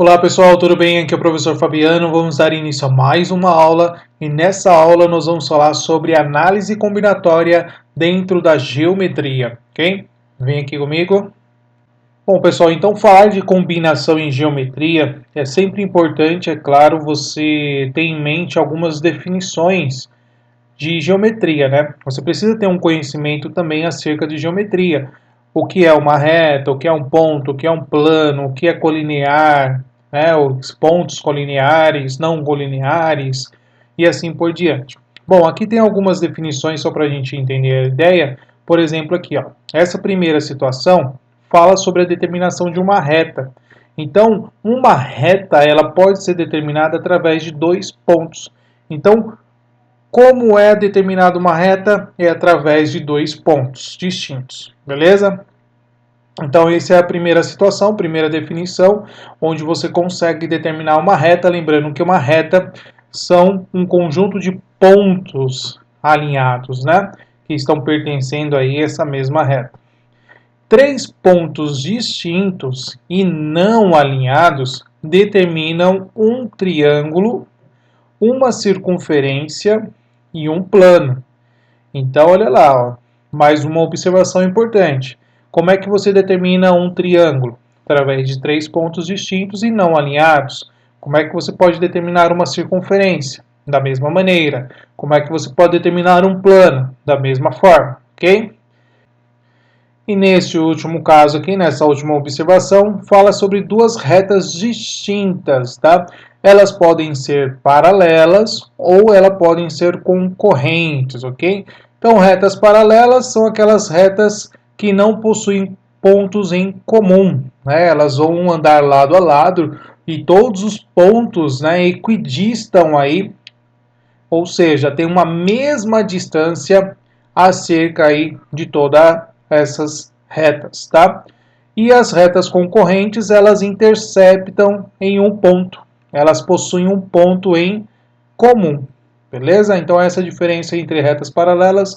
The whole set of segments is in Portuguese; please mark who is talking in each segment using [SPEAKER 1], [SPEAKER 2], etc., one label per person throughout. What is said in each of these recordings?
[SPEAKER 1] Olá pessoal, tudo bem? Aqui é o professor Fabiano. Vamos dar início a mais uma aula e nessa aula nós vamos falar sobre análise combinatória dentro da geometria, ok? Vem aqui comigo. Bom pessoal, então falar de combinação em geometria é sempre importante, é claro, você ter em mente algumas definições de geometria, né? Você precisa ter um conhecimento também acerca de geometria. O que é uma reta, o que é um ponto, o que é um plano, o que é colinear, né? Os pontos colineares, não colineares e assim por diante. Bom, aqui tem algumas definições só para a gente entender a ideia. Por exemplo, aqui, ó, essa primeira situação fala sobre a determinação de uma reta. Então, uma reta ela pode ser determinada através de dois pontos. Então, como é determinada uma reta? É através de dois pontos distintos, beleza? Então, essa é a primeira situação, primeira definição, onde você consegue determinar uma reta. Lembrando que uma reta são um conjunto de pontos alinhados, né? Que estão pertencendo aí a essa mesma reta. Três pontos distintos e não alinhados determinam um triângulo, uma circunferência e um plano. Então, olha lá, ó, mais uma observação importante. Como é que você determina um triângulo? Através de três pontos distintos e não alinhados. Como é que você pode determinar uma circunferência? Da mesma maneira. Como é que você pode determinar um plano? Da mesma forma, ok? E neste último caso aqui, nessa última observação, fala sobre duas retas distintas, tá? Elas podem ser paralelas ou elas podem ser concorrentes, ok? Então, retas paralelas são aquelas retas que não possuem pontos em comum, né? Elas vão andar lado a lado e todos os pontos, né, equidistam aí, ou seja, tem uma mesma distância acerca aí de todas essas retas, tá? E as retas concorrentes, elas interceptam em um ponto. Elas possuem um ponto em comum, beleza? Então essa é a diferença entre retas paralelas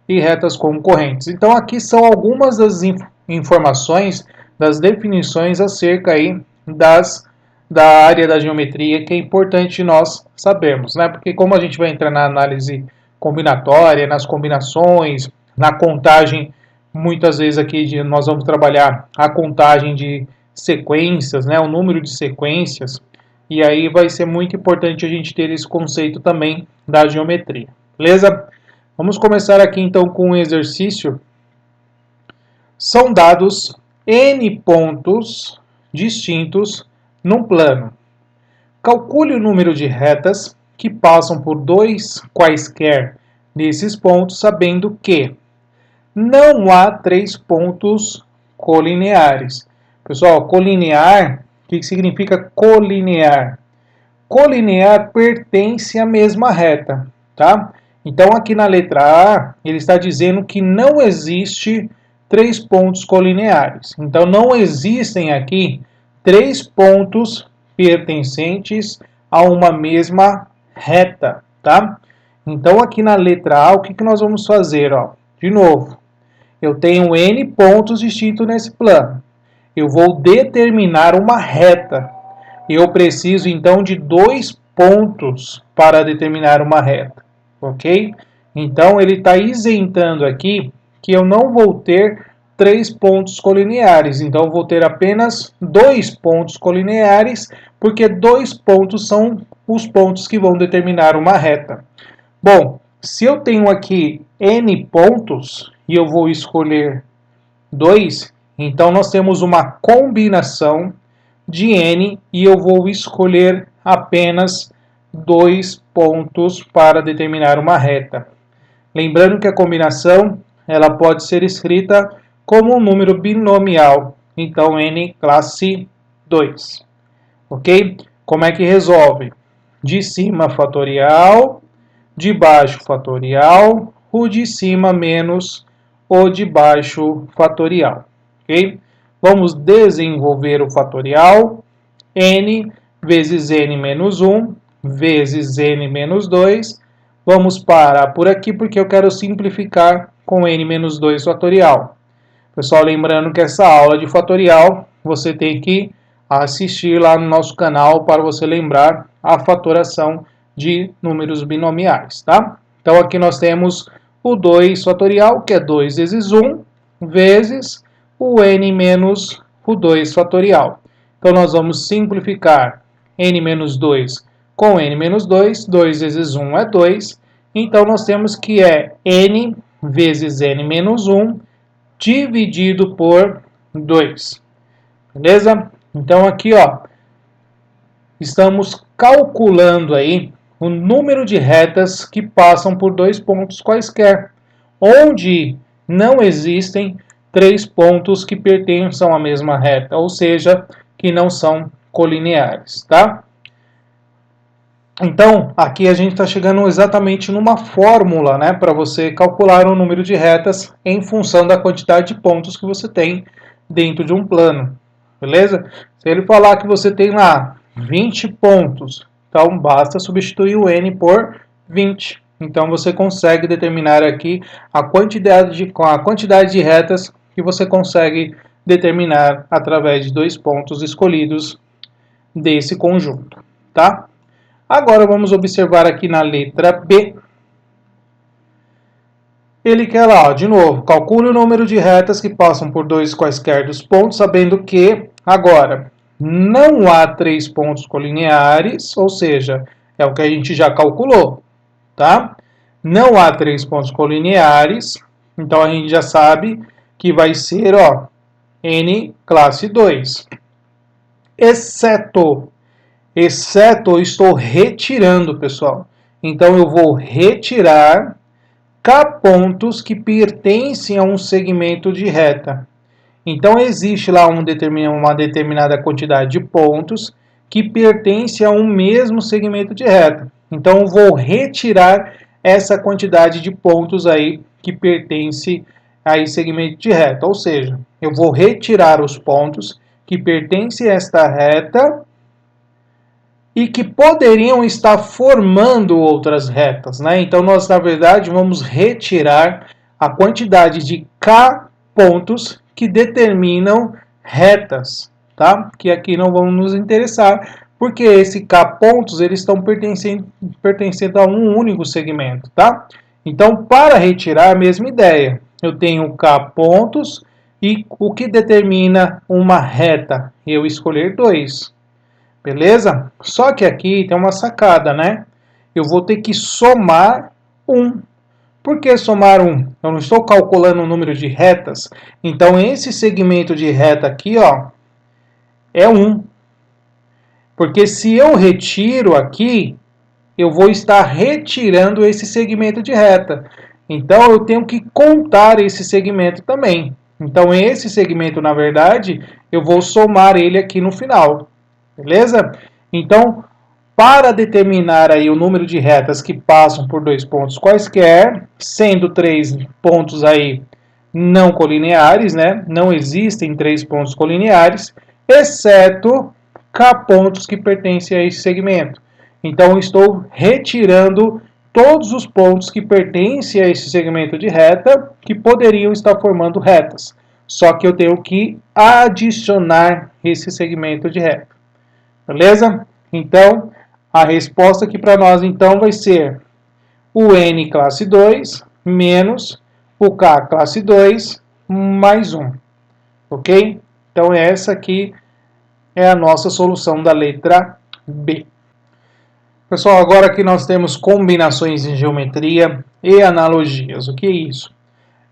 [SPEAKER 1] e retas concorrentes. Então aqui são algumas das informações, das definições acerca aí da área da geometria que é importante nós sabermos, né? Porque como a gente vai entrar na análise combinatória, nas combinações, na contagem, muitas vezes aqui nós vamos trabalhar a contagem de sequências, né? O número de sequências, e aí vai ser muito importante a gente ter esse conceito também da geometria, beleza? Vamos começar aqui então com um exercício. São dados N pontos distintos num plano. Calcule o número de retas que passam por dois quaisquer desses pontos, sabendo que não há três pontos colineares. Pessoal, colinear, o que significa colinear? Colinear pertence à mesma reta, tá? Então, aqui na letra A, ele está dizendo que não existe três pontos colineares. Então, não existem aqui três pontos pertencentes a uma mesma reta, tá? Então, aqui na letra A, o que nós vamos fazer? Ó? De novo, eu tenho N pontos distintos nesse plano. Eu vou determinar uma reta. Eu preciso, então, de dois pontos para determinar uma reta, ok? Então, ele está isentando aqui que eu não vou ter três pontos colineares. Então, vou ter apenas dois pontos colineares, porque dois pontos são os pontos que vão determinar uma reta. Bom, se eu tenho aqui N pontos e eu vou escolher 2, então nós temos uma combinação de N e eu vou escolher apenas 2 pontos para determinar uma reta. Lembrando que a combinação ela pode ser escrita como um número binomial, então N classe 2. Ok? Como é que resolve? De cima fatorial, de baixo fatorial, o de cima menos o de baixo fatorial. Ok? Vamos desenvolver o fatorial. N vezes N menos 1 vezes N menos 2. Vamos parar por aqui porque eu quero simplificar com N menos 2 fatorial. Pessoal, lembrando que essa aula de fatorial você tem que a assistir lá no nosso canal para você lembrar a fatoração de números binomiais, tá? Então aqui nós temos o 2 fatorial, que é 2 vezes 1, vezes o n menos o 2 fatorial. Então nós vamos simplificar n menos 2 com n menos 2, 2 vezes 1 é 2, então nós temos que é n vezes n menos 1 dividido por 2, beleza? Então aqui, ó, estamos calculando aí o número de retas que passam por 2 pontos quaisquer, onde não existem 3 pontos que pertençam à mesma reta, ou seja, que não são colineares, tá? Então, aqui a gente está chegando exatamente numa fórmula, né, para você calcular o número de retas em função da quantidade de pontos que você tem dentro de um plano, beleza? Se ele falar que você tem lá 20 pontos, então basta substituir o n por 20. Então você consegue determinar aqui a quantidade de retas que você consegue determinar através de 2 pontos escolhidos desse conjunto, tá? Agora vamos observar aqui na letra B. Ele quer lá, ó, de novo, calcule o número de retas que passam por 2 quaisquer dos pontos, sabendo que, agora, não há 3 pontos colineares, ou seja, é o que a gente já calculou, tá? Não há 3 pontos colineares, então a gente já sabe que vai ser, ó, n classe 2. Exceto eu estou retirando, pessoal. Então eu vou retirar k pontos que pertencem a um segmento de reta. Então existe lá uma determinada quantidade de pontos que pertence a um mesmo segmento de reta. Então eu vou retirar essa quantidade de pontos aí que pertence a esse segmento de reta. Ou seja, eu vou retirar os pontos que pertencem a esta reta e que poderiam estar formando outras retas, né? Então nós, na verdade, vamos retirar a quantidade de k pontos que determinam retas, tá? Que aqui não vão nos interessar, porque esse k pontos eles estão pertencendo a um único segmento, tá? Então, para retirar a mesma ideia, eu tenho k pontos e o que determina uma reta? Eu escolher 2. Beleza? Só que aqui tem uma sacada, né? Eu vou ter que somar 1. Por que somar 1? Eu não estou calculando o número de retas. Então, esse segmento de reta aqui, ó, é 1. Porque se eu retiro aqui, eu vou estar retirando esse segmento de reta. Então, eu tenho que contar esse segmento também. Então, esse segmento, na verdade, eu vou somar ele aqui no final. Beleza? Então, para determinar aí o número de retas que passam por 2 pontos quaisquer, sendo 3 pontos aí não colineares, né? Não existem 3 pontos colineares, exceto k pontos que pertencem a esse segmento. Então, estou retirando todos os pontos que pertencem a esse segmento de reta que poderiam estar formando retas. Só que eu tenho que adicionar esse segmento de reta. Beleza? Então, a resposta aqui para nós então vai ser o n classe 2 menos o k classe 2 mais 1. Ok? Então, essa aqui é a nossa solução da letra B. Pessoal, agora aqui nós temos combinações em geometria e analogias. O que é isso?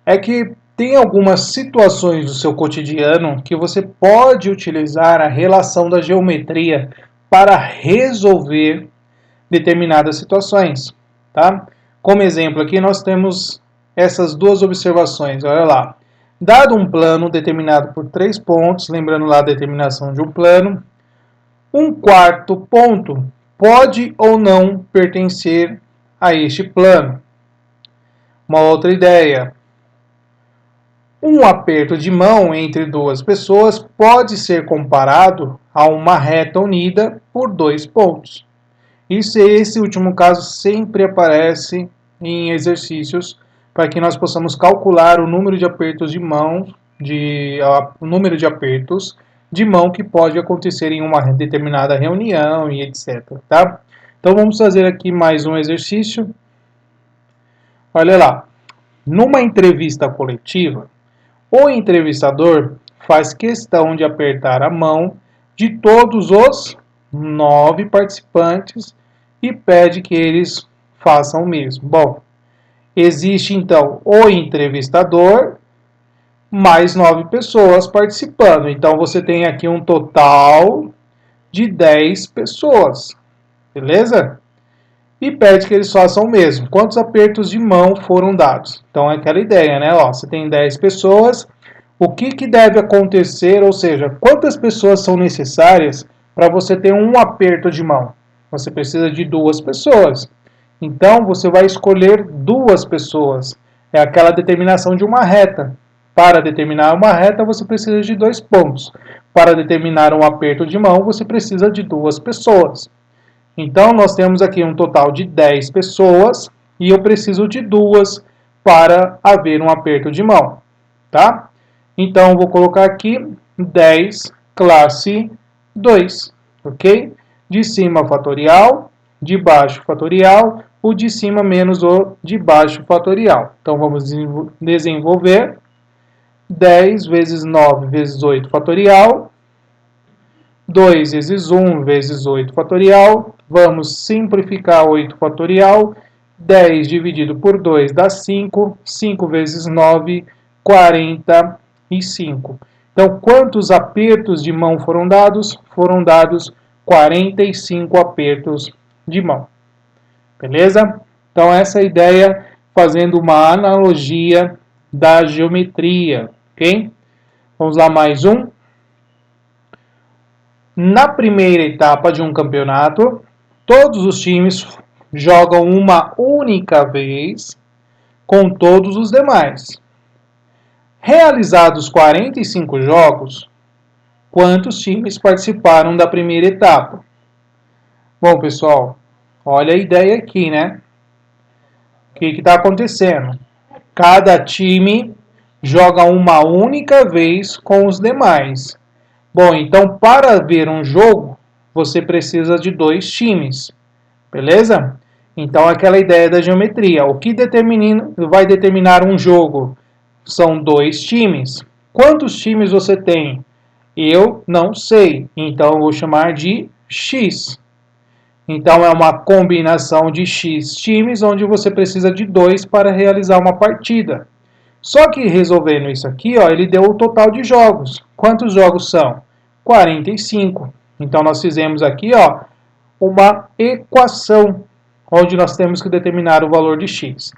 [SPEAKER 1] É que tem algumas situações do seu cotidiano que você pode utilizar a relação da geometria para resolver determinadas situações, tá? Como exemplo aqui nós temos essas duas observações, olha lá. Dado um plano determinado por 3 pontos, lembrando lá a determinação de um plano, um quarto ponto pode ou não pertencer a este plano. Uma outra ideia. Um aperto de mão entre duas pessoas pode ser comparado a uma reta unida por 2 pontos. Esse último caso sempre aparece em exercícios para que nós possamos calcular o número de apertos de mão, o número de apertos de mão que pode acontecer em uma determinada reunião e etc, tá? Então vamos fazer aqui mais um exercício. Olha lá. Numa entrevista coletiva, o entrevistador faz questão de apertar a mão de todos os 9 participantes e pede que eles façam o mesmo. Bom, existe então o entrevistador mais 9 pessoas participando. Então você tem aqui um total de 10 pessoas, beleza? E pede que eles façam o mesmo. Quantos apertos de mão foram dados? Então é aquela ideia, né? Ó, você tem 10 pessoas, o que deve acontecer, ou seja, quantas pessoas são necessárias para você ter um aperto de mão? Você precisa de 2 pessoas. Então você vai escolher 2 pessoas. É aquela determinação de uma reta. Para determinar uma reta, você precisa de 2 pontos. Para determinar um aperto de mão, você precisa de 2 pessoas. Então, nós temos aqui um total de 10 pessoas e eu preciso de 2 para haver um aperto de mão, tá? Então, eu vou colocar aqui 10 classe 2, ok? De cima fatorial, de baixo fatorial, o de cima menos o de baixo fatorial. Então, vamos desenvolver 10 vezes 9 vezes 8 fatorial, 2 vezes 1 vezes 8 fatorial, vamos simplificar 8 fatorial, 10 dividido por 2 dá 5, 5 vezes 9, 45. Então, quantos apertos de mão foram dados? Foram dados 45 apertos de mão. Beleza? Então, essa é a ideia, fazendo uma analogia da geometria, ok? Vamos lá, mais um. Na primeira etapa de um campeonato, todos os times jogam uma única vez com todos os demais. Realizados 45 jogos, quantos times participaram da primeira etapa? Bom, pessoal, olha a ideia aqui, né? O que está acontecendo? Cada time joga uma única vez com os demais. Bom, então para ver um jogo, você precisa de 2 times, beleza? Então aquela ideia da geometria, o que vai determinar um jogo? São 2 times. Quantos times você tem? Eu não sei, então eu vou chamar de X. Então é uma combinação de X times, onde você precisa de 2 para realizar uma partida. Só que resolvendo isso aqui, ó, ele deu o total de jogos. Quantos jogos são? 45. Então nós fizemos aqui, ó, uma equação, onde nós temos que determinar o valor de x.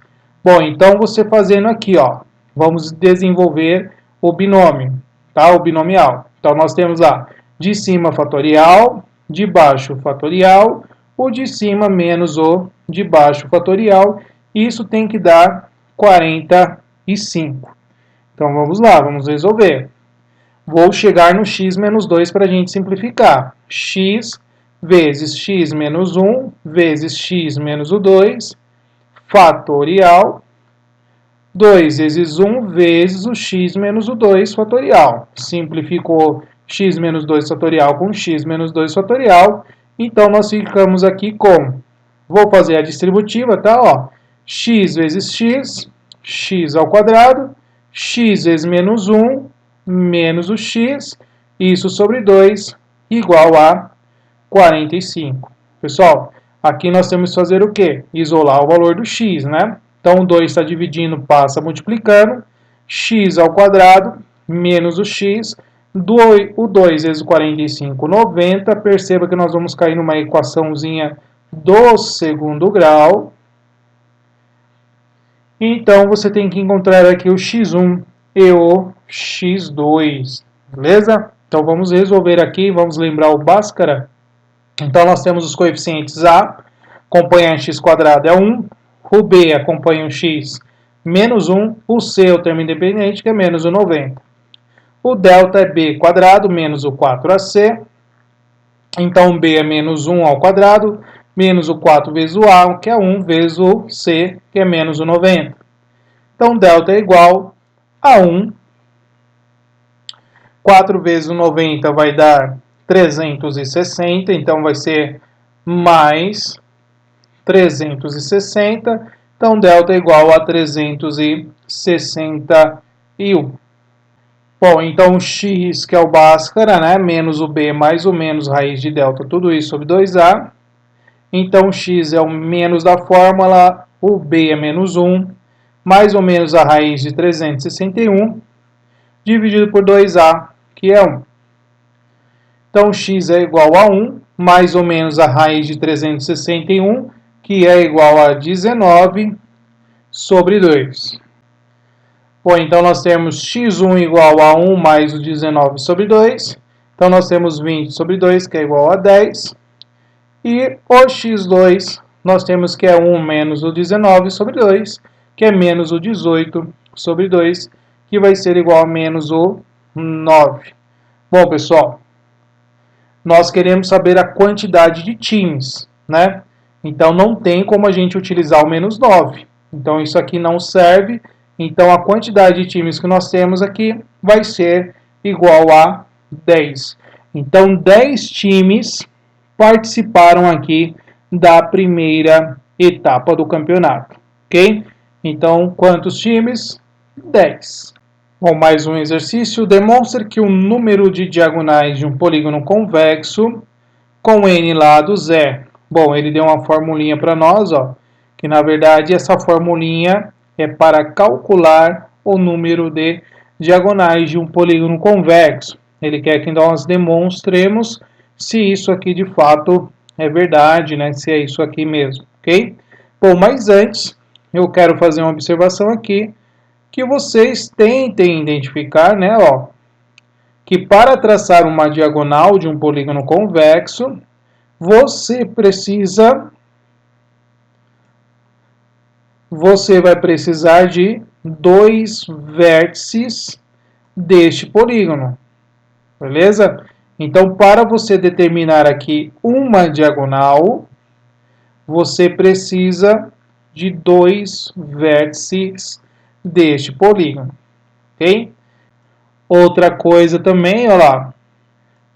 [SPEAKER 1] Bom, então você fazendo aqui, ó, vamos desenvolver o binômio, tá? O binomial. Então nós temos lá de cima fatorial, de baixo fatorial, o de cima menos o de baixo fatorial. Isso tem que dar 45. Então vamos lá, vamos resolver. Vou chegar no x menos 2 para a gente simplificar. X vezes x menos 1 vezes x menos o 2 fatorial. 2 vezes 1 vezes o x menos o 2 fatorial. Simplificou x menos 2 fatorial com x menos 2 fatorial. Então nós ficamos aqui com, vou fazer a distributiva, tá? Ó, x vezes x, x ao quadrado, x vezes menos 1, menos o x, isso sobre 2, igual a 45. Pessoal, aqui nós temos que fazer o quê? Isolar o valor do x, né? Então, o 2 está dividindo, passa multiplicando, x ao quadrado, menos o x, o 2 vezes o 45, 90. Perceba que nós vamos cair numa equaçãozinha do segundo grau. Então, você tem que encontrar aqui o x1 e o x2, beleza? Então, vamos resolver aqui, vamos lembrar o Bhaskara. Então, nós temos os coeficientes a, acompanha x quadrado é 1, o b acompanha o x menos 1, o c é o termo independente, que é menos o 90. O delta é b quadrado menos o 4ac, então b é menos 1 ao quadrado, menos o 4 vezes o a, que é 1, vezes o c, que é menos o 90. Então, delta é igual a 1 4 vezes o 90 vai dar 360, então vai ser mais 360. Então, delta é igual a 361. Bom, então o x, que é o Bhaskara, né, menos o b mais ou menos raiz de delta, tudo isso sobre 2a. Então, o x é o menos da fórmula, o b é menos 1, mais ou menos a raiz de 361, dividido por 2a, que é 1. Então, x é igual a 1, mais ou menos a raiz de 361, que é igual a 19 sobre 2. Bom, então nós temos x1 igual a 1 mais o 19 sobre 2. Então, nós temos 20 sobre 2, que é igual a 10. E o x2, nós temos que é 1 menos o 19 sobre 2, que é menos o 18 sobre 2, que vai ser igual a menos o 9. Bom, pessoal, nós queremos saber a quantidade de times, né? Então, não tem como a gente utilizar o menos 9. Então, isso aqui não serve. Então, a quantidade de times que nós temos aqui vai ser igual a 10. Então, 10 times participaram aqui da primeira etapa do campeonato, ok? Então, quantos times? 10. Bom, mais um exercício. Demonstre que o número de diagonais de um polígono convexo com n lados é... Bom, ele deu uma formulinha para nós, ó, que na verdade essa formulinha é para calcular o número de diagonais de um polígono convexo. Ele quer que nós demonstremos se isso aqui de fato é verdade, né? Se é isso aqui mesmo, ok? Bom, mas antes eu quero fazer uma observação aqui, que vocês tentem identificar, né, ó, que para traçar uma diagonal de um polígono convexo, você vai precisar de 2 vértices deste polígono, beleza? Então, para você determinar aqui uma diagonal, você precisa de 2 vértices deste polígono, ok? Outra coisa também, olha lá,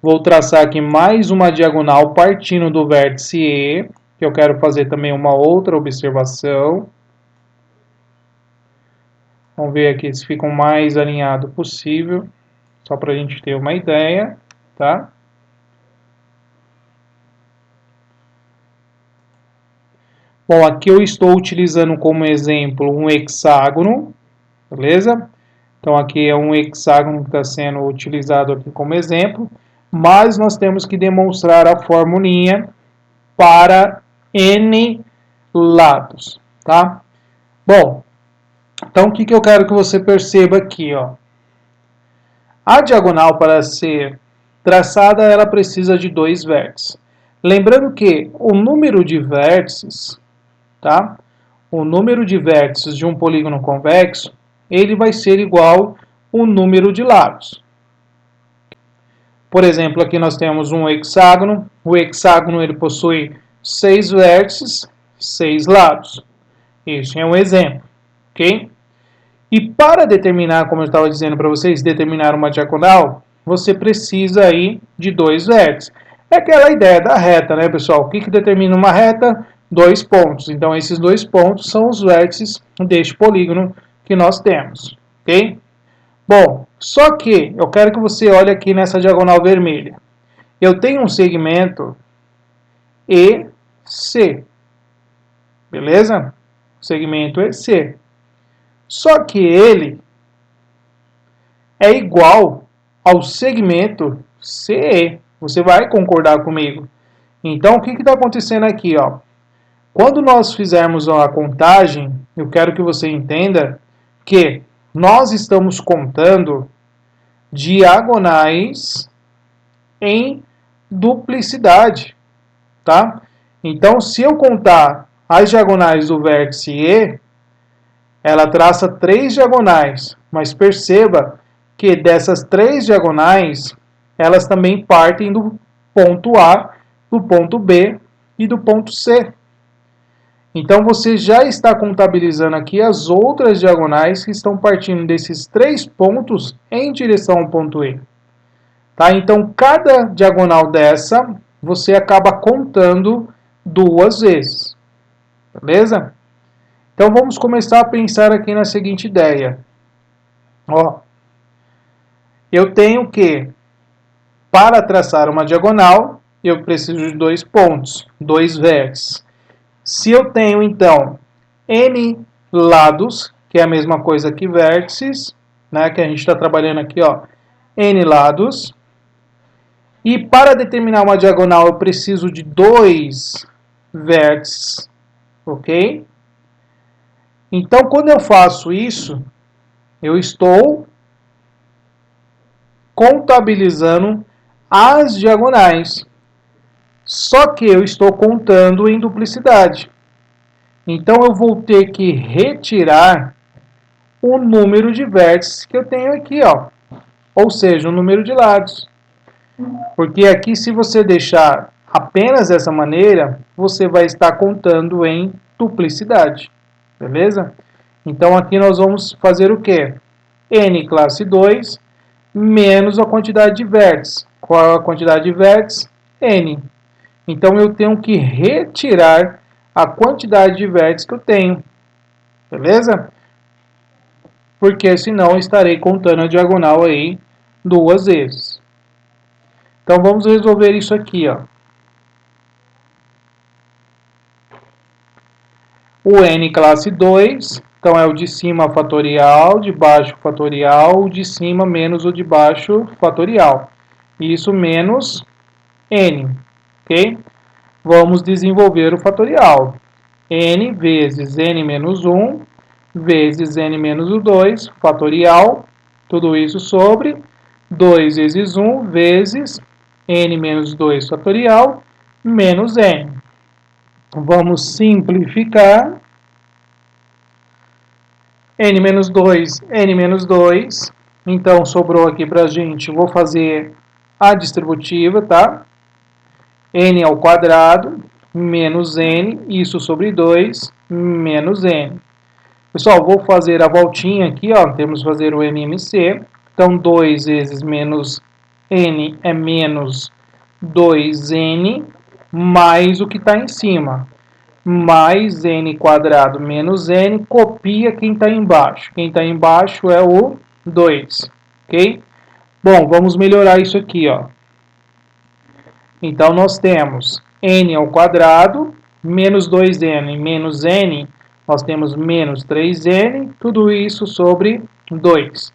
[SPEAKER 1] vou traçar aqui mais uma diagonal partindo do vértice E, que eu quero fazer também uma outra observação. Vamos ver aqui se fica o mais alinhado possível, só para a gente ter uma ideia, tá? Bom, aqui eu estou utilizando como exemplo um hexágono, beleza? Então, aqui é um hexágono que está sendo utilizado aqui como exemplo, mas nós temos que demonstrar a formulinha para n lados, tá? Bom, então o que eu quero que você perceba aqui, ó? A diagonal, para ser traçada, ela precisa de 2 vértices. Lembrando que o número de vértices, tá? O número de vértices de um polígono convexo, ele vai ser igual ao número de lados. Por exemplo, aqui nós temos um hexágono. O hexágono ele possui 6 vértices, 6 lados. Isso é um exemplo, ok? E para determinar, como eu estava dizendo para vocês, determinar uma diagonal, você precisa aí de 2 vértices. É aquela ideia da reta, né, pessoal? O que determina uma reta? 2 pontos. Então, esses 2 pontos são os vértices deste polígono que nós temos, ok? Bom, só que eu quero que você olhe aqui nessa diagonal vermelha. Eu tenho um segmento EC, beleza? O segmento EC. Só que ele é igual ao segmento CE. Você vai concordar comigo? Então, o que está acontecendo aqui, ó? Quando nós fizermos a contagem, eu quero que você entenda que nós estamos contando diagonais em duplicidade, tá? Então, se eu contar as diagonais do vértice E, ela traça 3 diagonais, mas perceba que dessas 3 diagonais, elas também partem do ponto A, do ponto B e do ponto C. Então, você já está contabilizando aqui as outras diagonais que estão partindo desses 3 pontos em direção ao ponto E. Tá? Então, cada diagonal dessa, você acaba contando 2 vezes. Beleza? Então, vamos começar a pensar aqui na seguinte ideia. Ó, eu tenho que, para traçar uma diagonal, eu preciso de 2 pontos, 2 vértices. Se eu tenho, então, n lados, que é a mesma coisa que vértices, né, que a gente está trabalhando aqui, ó, n lados, e para determinar uma diagonal eu preciso de 2 vértices, ok? Então, quando eu faço isso, eu estou contabilizando as diagonais. Só que eu estou contando em duplicidade. Então, eu vou ter que retirar o número de vértices que eu tenho aqui, ó. Ou seja, o número de lados. Porque aqui, se você deixar apenas dessa maneira, você vai estar contando em duplicidade. Beleza? Então, aqui nós vamos fazer o quê? N classe 2 menos a quantidade de vértices. Qual é a quantidade de vértices? N. Então, eu tenho que retirar a quantidade de vértices que eu tenho. Beleza? Porque senão eu estarei contando a diagonal aí 2 vezes. Então, vamos resolver isso aqui, ó. O n classe 2, então é o de cima fatorial, de baixo fatorial, o de cima menos o de baixo fatorial. Isso menos n, ok? Vamos desenvolver o fatorial. N vezes n menos 1 vezes n menos o 2, fatorial, tudo isso sobre 2 vezes 1 vezes n menos 2 fatorial menos n. Vamos simplificar. N menos 2, N menos 2. Então, sobrou aqui pra gente, vou fazer a distributiva, tá? N ao quadrado, menos N, isso sobre 2, menos N. Pessoal, vou fazer a voltinha aqui, ó, temos que fazer o MMC. Então, 2 vezes menos N é menos 2N, mais o que está em cima. Mais n quadrado menos n, copia quem está embaixo. Quem está embaixo é o 2, ok? Bom, vamos melhorar isso aqui, ó. Então, nós temos n ao quadrado, menos 2n, menos n, nós temos menos 3n, tudo isso sobre 2.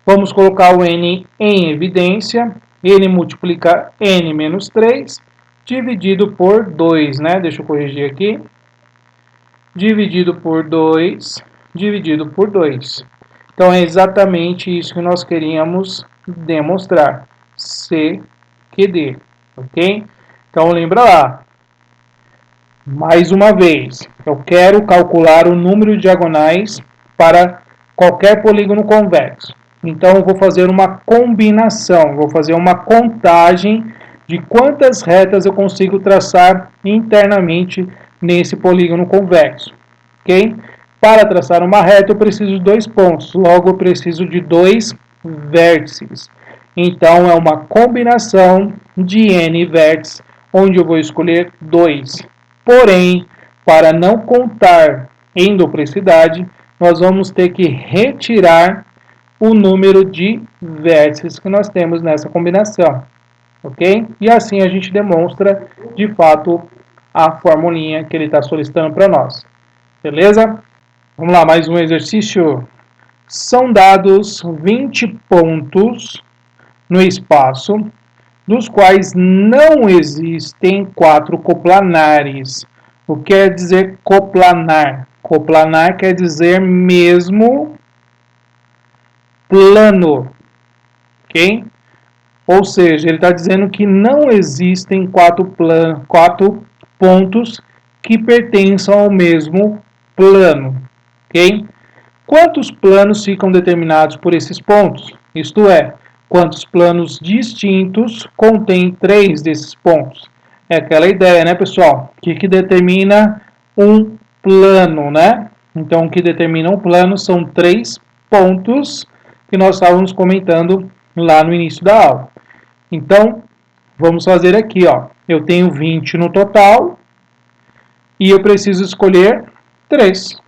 [SPEAKER 1] Vamos colocar o n em evidência, ele multiplica n menos 3, dividido por 2, né? Deixa eu corrigir aqui. Dividido por 2, dividido por 2. Então, é exatamente isso que nós queríamos demonstrar. C que D, ok? Então, lembra lá. Mais uma vez, eu quero calcular o número de diagonais para qualquer polígono convexo. Então, eu vou fazer uma combinação, vou fazer uma contagem de quantas retas eu consigo traçar internamente nesse polígono convexo, ok? Para traçar uma reta, eu preciso de 2 pontos, logo eu preciso de 2 vértices. Então, é uma combinação de n vértices, onde eu vou escolher 2. Porém, para não contar em duplicidade, nós vamos ter que retirar o número de vértices que nós temos nessa combinação, ok? E assim a gente demonstra, de fato, a formulinha que ele está solicitando para nós. Beleza? Vamos lá, mais um exercício. São dados 20 pontos no espaço, dos quais não existem 4 coplanares. O que quer dizer coplanar? Coplanar quer dizer mesmo plano, ok? Ou seja, ele está dizendo que não existem 4 pontos que pertençam ao mesmo plano, ok? Quantos planos ficam determinados por esses pontos? Isto é, quantos planos distintos contém 3 desses pontos? É aquela ideia, né, pessoal? O que determina um plano, né? Então, o que determina um plano são 3 pontos que nós estávamos comentando lá no início da aula. Então, vamos fazer aqui, ó. Eu tenho 20 no total e eu preciso escolher 3,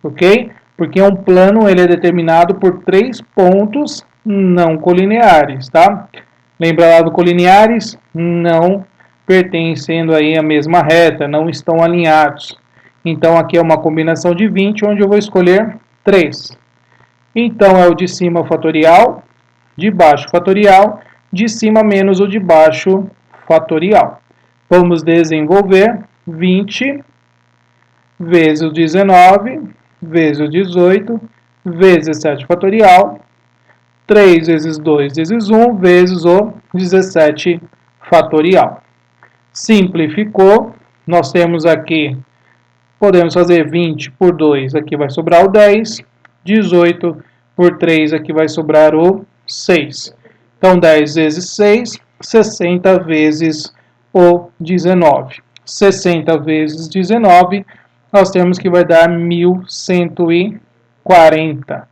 [SPEAKER 1] ok? Porque um plano ele é determinado por 3 pontos não colineares, tá? Lembra lá do colineares? Não pertencendo aí à mesma reta, não estão alinhados. Então, aqui é uma combinação de 20, onde eu vou escolher 3. Então, é o de cima fatorial, de baixo fatorial, de cima menos o de baixo fatorial. Vamos desenvolver 20 vezes o 19, vezes o 18, vezes 7 fatorial, 3 vezes 2 vezes 1, vezes o 17 fatorial. Simplificou, nós temos aqui, podemos fazer 20 por 2, aqui vai sobrar o 10, 18 por 3, aqui vai sobrar o 6. Então, 10 vezes 6, 60 vezes o 19. 60 vezes 19, nós temos que vai dar 1140.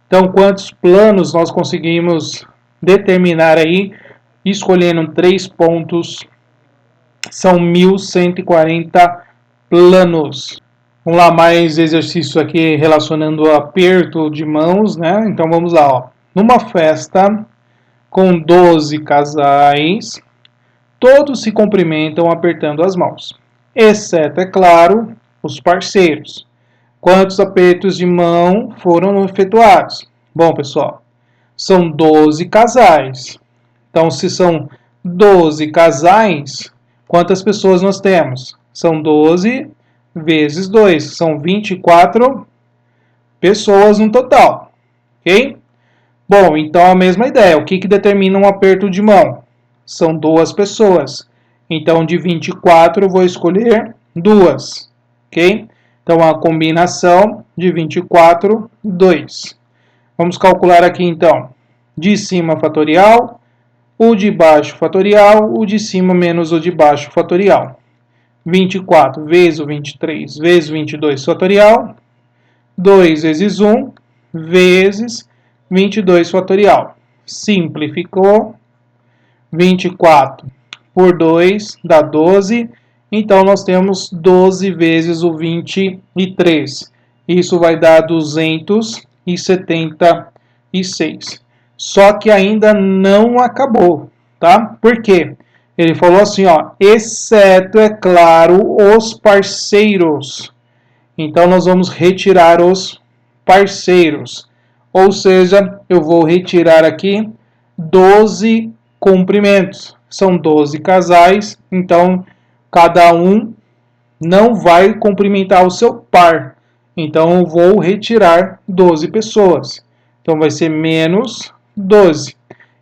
[SPEAKER 1] Então, quantos planos nós conseguimos determinar aí, escolhendo 3 pontos? São 1140 planos. Vamos lá, mais exercício aqui relacionando o aperto de mãos, né? Então, vamos lá, ó. Numa festa com 12 casais, todos se cumprimentam apertando as mãos, exceto, é claro, os parceiros. Quantos apertos de mão foram efetuados? Bom, pessoal, são 12 casais. Então, se são 12 casais, quantas pessoas nós temos? São 12 vezes 2, são 24 pessoas no total, ok? Bom, então a mesma ideia. O que determina um aperto de mão? São 2 pessoas. Então, de 24, eu vou escolher 2, ok? Então, a combinação de 24, 2. Vamos calcular aqui, então. De cima fatorial, o de baixo fatorial, o de cima menos o de baixo fatorial. 24 vezes o 23 vezes o 22 fatorial. 2 vezes 1 vezes 22 fatorial. Simplificou. 24 por 2 dá 12. Então, nós temos 12 vezes o 23. Isso vai dar 276. Só que ainda não acabou, tá? Por quê? Ele falou assim, ó, exceto, é claro, os parceiros. Então, nós vamos retirar os parceiros. Ou seja, eu vou retirar aqui 12 cumprimentos. São 12 casais, então cada um não vai cumprimentar o seu par. Então eu vou retirar 12 pessoas. Então vai ser menos 12.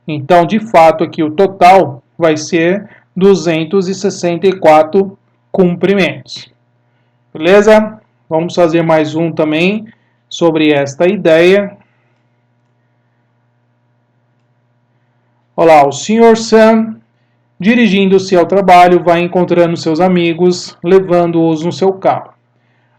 [SPEAKER 1] Então, de fato, aqui o total vai ser 264 cumprimentos. Beleza? Vamos fazer mais um também sobre esta ideia. Olá, o Sr. Sam, dirigindo-se ao trabalho, vai encontrando seus amigos, levando-os no seu carro.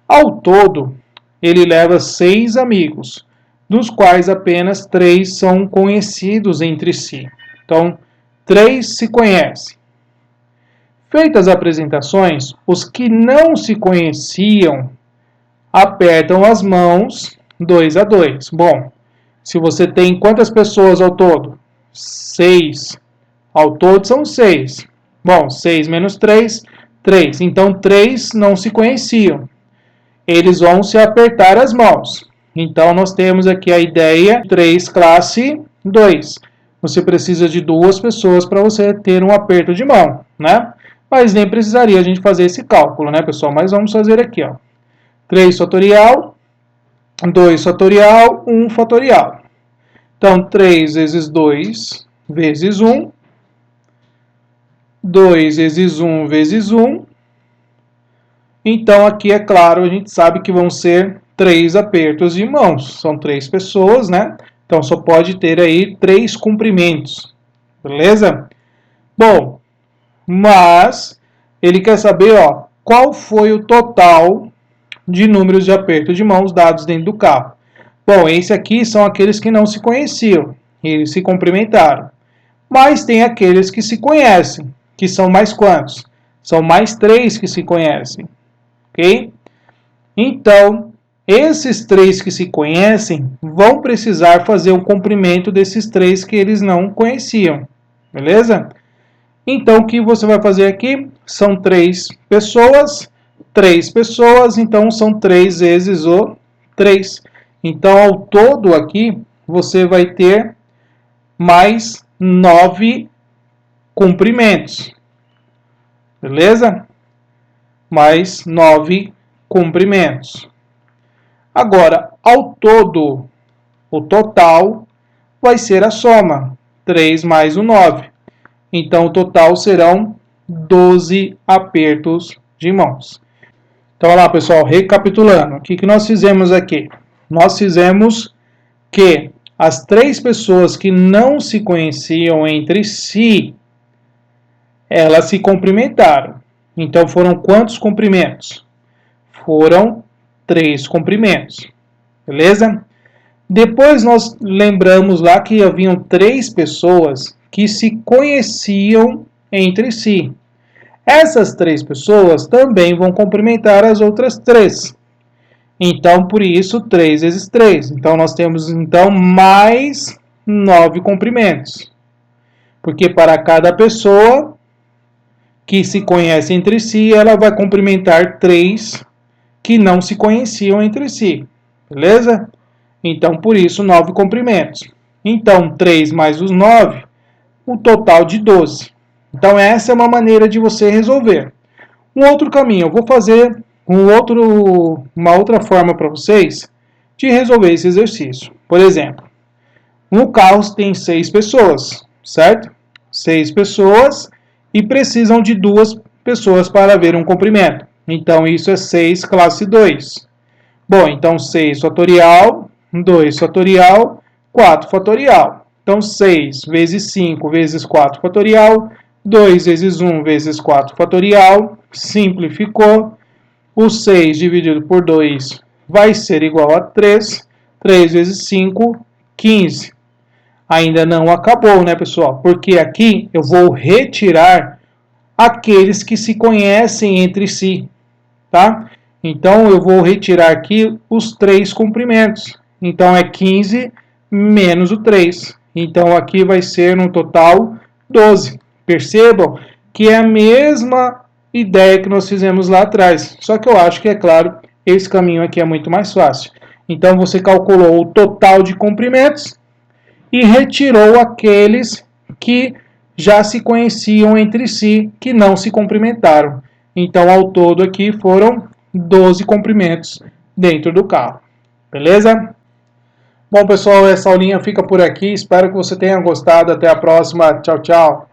[SPEAKER 1] Ao todo, ele leva 6 amigos, dos quais apenas 3 são conhecidos entre si. Então, 3 se conhecem. Feitas as apresentações, os que não se conheciam apertam as mãos 2 a 2. Bom, se você tem quantas pessoas ao todo? 6. Ao todo são 6. Bom, 6 menos 3, 3. Então, 3 não se conheciam. Eles vão se apertar as mãos. Então, nós temos aqui a ideia 3 classe 2. Você precisa de 2 pessoas para você ter um aperto de mão, né? Mas nem precisaria a gente fazer esse cálculo, né, pessoal? Mas vamos fazer aqui, ó. 3 fatorial, 2 fatorial, 1 fatorial. Então, 3 vezes 2 vezes 1. 2 vezes 1 vezes 1. Então, aqui, é claro, a gente sabe que vão ser 3 apertos de mãos. São 3 pessoas, né? Então, só pode ter aí 3 cumprimentos. Beleza? Bom, mas ele quer saber, ó, qual foi o total de números de aperto de mãos dados dentro do carro. Bom, esse aqui são aqueles que não se conheciam. Eles se cumprimentaram. Mas tem aqueles que se conhecem, que são mais quantos? São mais 3 que se conhecem, ok? Então, esses 3 que se conhecem vão precisar fazer um comprimento desses 3 que eles não conheciam, beleza? Então, o que você vai fazer aqui? São 3 pessoas, então são 3 vezes o 3. Então, ao todo aqui, você vai ter mais 9 comprimentos, beleza? Mais 9 comprimentos. Agora, ao todo, o total vai ser a soma, 3 mais o 9. Então, o total serão 12 apertos de mãos. Então, olha lá, pessoal, recapitulando. O que nós fizemos aqui? Nós fizemos que as 3 pessoas que não se conheciam entre si, elas se cumprimentaram. Então, foram quantos cumprimentos? Foram 3 cumprimentos. Beleza? Depois nós lembramos lá que haviam 3 pessoas que se conheciam entre si. Essas 3 pessoas também vão cumprimentar as outras 3. Então, por isso, 3 vezes 3. Então, nós temos então mais 9 cumprimentos. Porque para cada pessoa que se conhece entre si, ela vai cumprimentar 3 que não se conheciam entre si. Beleza? Então, por isso, 9 comprimentos. Então, 3 mais os 9, um total de 12. Então, essa é uma maneira de você resolver. Um outro caminho, eu vou fazer uma outra forma para vocês de resolver esse exercício. Por exemplo, no carro tem 6 pessoas, certo? 6 pessoas e precisam de 2 pessoas para haver um comprimento. Então, isso é 6 classe 2. Bom, então 6 fatorial, 2 fatorial, 4 fatorial. Então, 6 vezes 5 vezes 4 fatorial, 2 vezes 1 vezes 4 fatorial, simplificou. O 6 dividido por 2 vai ser igual a 3. 3 vezes 5, 15. Ainda não acabou, né, pessoal? Porque aqui eu vou retirar aqueles que se conhecem entre si, tá? Então, eu vou retirar aqui os 3 comprimentos. Então, é 15 menos o 3. Então, aqui vai ser no total 12. Percebam que é a mesma ideia que nós fizemos lá atrás. Só que eu acho que, é claro, esse caminho aqui é muito mais fácil. Então, você calculou o total de comprimentos e retirou aqueles que já se conheciam entre si, que não se cumprimentaram. Então, ao todo aqui foram 12 comprimentos dentro do carro. Beleza? Bom, pessoal, essa aulinha fica por aqui. Espero que você tenha gostado. Até a próxima. Tchau, tchau.